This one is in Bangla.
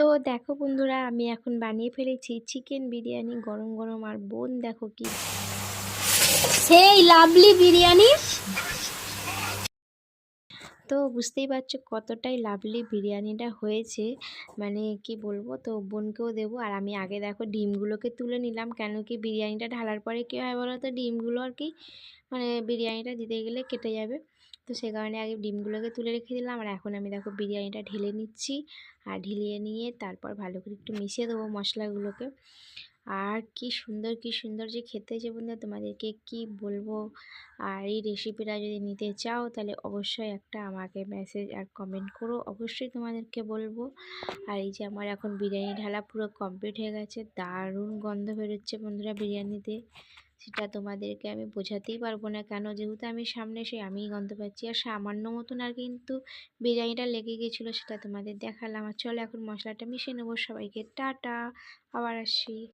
তো দেখো বন্ধুরা, আমি এখন বানিয়ে ফেলেছি চিকেন বিরিয়ানি গরম গরম। আর বোন দেখো কি সেই লাভলি বিরিয়ানি। তো বুঝতেই পারছো কতটাই লাভলি বিরিয়ানিটা হয়েছে। মানে কি বলবো, তো বোনকেও দেবো। আর আমি আগে দেখো ডিমগুলোকে তুলে নিলাম, কেন কি বিরিয়ানিটা ঢালার পরে কী হয় বলো তো, ডিমগুলো আর কি মানে বিরিয়ানিটা দিতে গেলে কেটে যাবে। তো সে কারণে আগে ডিমগুলোকে তুলে রেখে দিলাম। আর এখন আমি দেখো বিরিয়ানিটা ঢেলে নিচ্ছি। আর ঢেলিয়ে নিয়ে তারপর ভালো করে একটু মিশিয়ে দেবো মশলাগুলোকে। আর কি সুন্দর যে খেতে হয়েছে বন্ধুরা, তোমাদেরকে কি বলবো। আর এই রেসিপিটা যদি নিতে চাও তাহলে অবশ্যই একটা আমাকে মেসেজ আর কমেন্ট করো, অবশ্যই তোমাদেরকে বলবো। আর এই যে আমার এখন বিরিয়ানি ঢালা পুরো কমপ্লিট হয়ে গেছে, দারুণ গন্ধ বেরোচ্ছে বন্ধুরা বিরিয়ানিতে। সেটা তোমাদেরকে আমি বোঝাতেই পারবো না, কেন যেহেতু আমি সামনে সেই আমিই গন্ধ পাচ্ছি। আর সামান্য মতন আর কিন্তু বিরিয়ানিটা লেগে গেছিলো, সেটা তোমাদের দেখালাম। আর চলো এখন মশলাটা মিশিয়ে নেবো। সবাইকে টাটা, আবার আসছি।